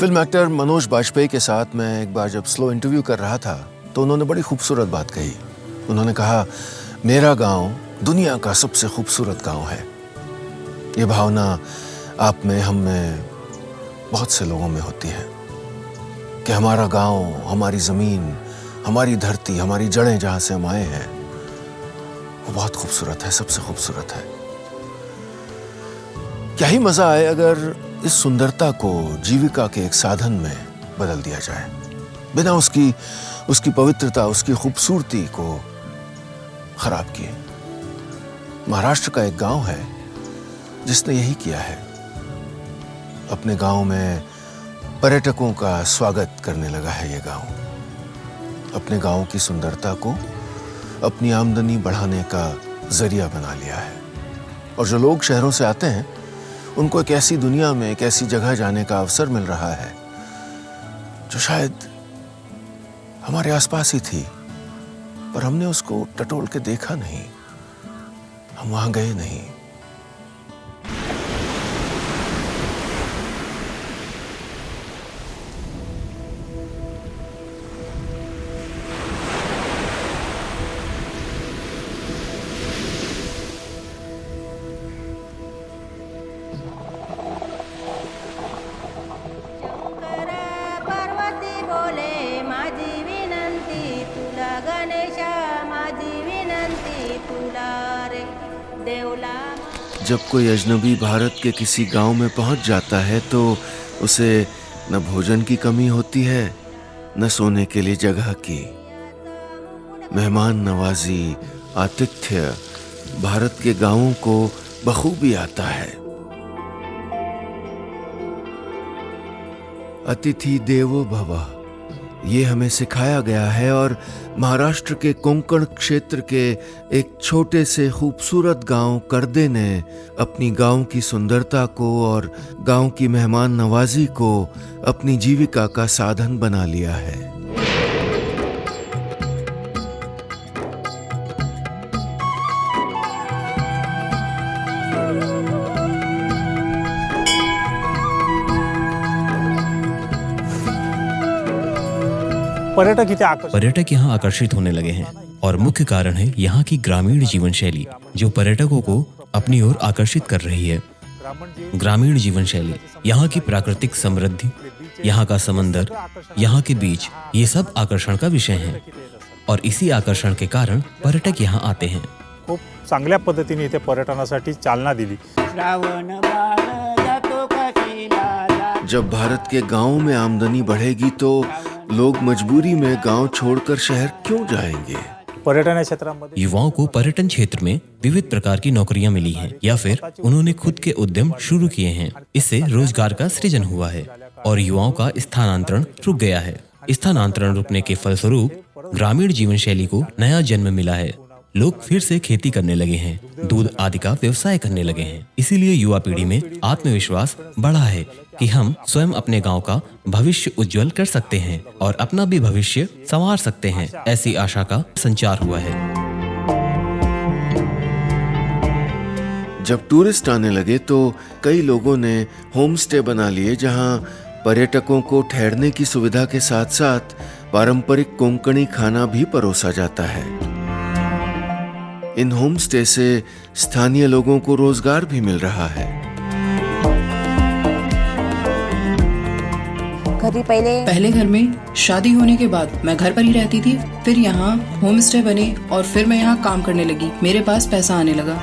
Film actor Manoj Bajpayee के साथ मैं एक बार जब स्लो इंटरव्यू कर रहा था तो उन्होंने बड़ी खूबसूरत बात कही। उन्होंने कहा, मेरा गांव दुनिया का सबसे खूबसूरत गांव है। ये भावना आप में, हम में, बहुत से लोगों में होती है कि हमारा गांव, हमारी जमीन, हमारी धरती, हमारी जड़ें जहां से हम आए हैं वो बहुत खूबसूरत है, सबसे खूबसूरत है। क्या ही मजा आए अगर इस सुंदरता को जीविका के एक साधन में बदल दिया जाए, बिना उसकी पवित्रता, उसकी खूबसूरती को खराब किए। महाराष्ट्र का एक गांव है जिसने यही किया है। अपने गांव में पर्यटकों का स्वागत करने लगा है ये गांव। अपने गांव की सुंदरता को अपनी आमदनी बढ़ाने का जरिया बना लिया है। और जो लोग शहरों से आते हैं उनको एक ऐसी दुनिया में, एक ऐसी जगह जाने का अवसर मिल रहा है जो शायद हमारे आसपास ही थी, पर हमने उसको टटोल के देखा नहीं, हम वहां गए नहीं। जब कोई अजनबी भारत के किसी गांव में पहुंच जाता है तो उसे न भोजन की कमी होती है, न सोने के लिए जगह की। मेहमान नवाजी, आतिथ्य भारत के गांवों को बखूबी आता है। अतिथि देवो भव, ये हमें सिखाया गया है और महाराष्ट्र के कोंकण क्षेत्र के एक छोटे से खूबसूरत गांव करदे ने अपनी गांव की सुंदरता को और गांव की मेहमान नवाजी को अपनी जीविका का साधन बना लिया है। पर्यटक यहाँ आकर्षित होने लगे हैं और मुख्य कारण है यहाँ की ग्रामीण जीवन शैली जो पर्यटकों को अपनी ओर आकर्षित कर रही है। ग्रामीण जीवन शैली, यहाँ की प्राकृतिक समृद्धि, यहाँ का समंदर, यहाँ के बीच, ये सब आकर्षण का विषय है और इसी आकर्षण के कारण पर्यटक यहाँ आते हैं। खूप चांगल्या पद्धतीने इथे पर्यटनासाठी चालना दिली। जब भारत के गांवों में आमदनी बढ़ेगी तो लोग मजबूरी में गांव छोड़कर शहर क्यों जाएंगे? पर्यटन क्षेत्रामध्ये युवाओं को पर्यटन क्षेत्र में विविध प्रकार की नौकरियां मिली हैं या फिर उन्होंने खुद के उद्यम शुरू किए हैं। इससे रोजगार का सृजन हुआ है और युवाओं का स्थानांतरण रुक गया है। स्थानांतरण रुकने के फलस्वरूप ग्रामीण जीवन शैली को नया जन्म मिला है। लोग फिर से खेती करने लगे हैं, दूध आदि का व्यवसाय करने लगे हैं। इसीलिए युवा पीढ़ी में आत्मविश्वास बढ़ा है कि हम स्वयं अपने गांव का भविष्य उज्जवल कर सकते हैं और अपना भी भविष्य संवार सकते हैं। ऐसी आशा का संचार हुआ है। जब टूरिस्ट आने लगे तो कई लोगों ने होम स्टे बना लिए जहां पर्यटकों को ठहरने की सुविधा के साथ साथ पारंपरिक कोंकणी खाना भी परोसा जाता है। इन होम स्टे से स्थानीय लोगों को रोजगार भी मिल रहा है। पहले घर में शादी होने के बाद मैं घर पर ही रहती थी, फिर यहाँ होम स्टे बने और फिर मैं यहाँ काम करने लगी। मेरे पास पैसा आने लगा।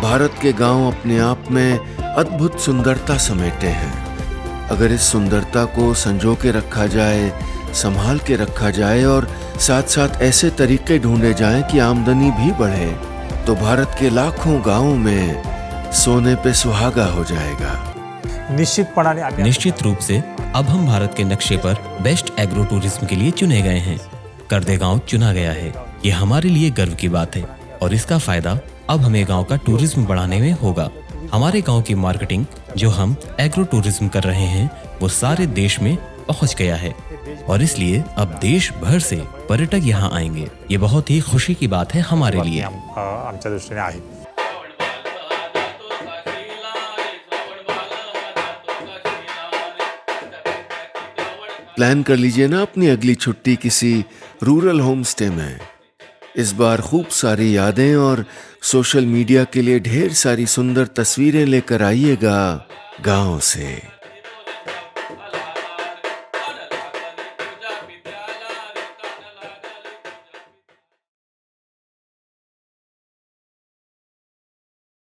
भारत के गांव अपने आप में अद्भुत सुंदरता समेटे हैं। अगर इस सुंदरता को संजो के रखा जाए, संभाल के रखा जाए और साथ साथ ऐसे तरीके ढूंढे जाएं कि आमदनी भी बढ़े, तो भारत के लाखों गांवों में सोने पे सुहागा हो जाएगा। निश्चित रूप से अब हम भारत के नक्शे पर बेस्ट एग्रो टूरिज्म के लिए चुने गए हैं। करदे गांव चुना गया है। ये हमारे लिए गर्व की बात है और इसका फायदा अब हमें गांव का टूरिज्म बढ़ाने में होगा। हमारे गांव की मार्केटिंग जो हम एग्रो टूरिज्म कर रहे हैं वो सारे देश में पहुंच गया है और इसलिए अब देश भर से पर्यटक यहाँ आएंगे। ये बहुत ही खुशी की बात है हमारे लिए। प्लान कर लीजिए ना अपनी अगली छुट्टी किसी रूरल होम स्टे में। इस बार खूब सारी यादें और सोशल मीडिया के लिए ढेर सारी सुंदर तस्वीरें लेकर आइएगा गांव से।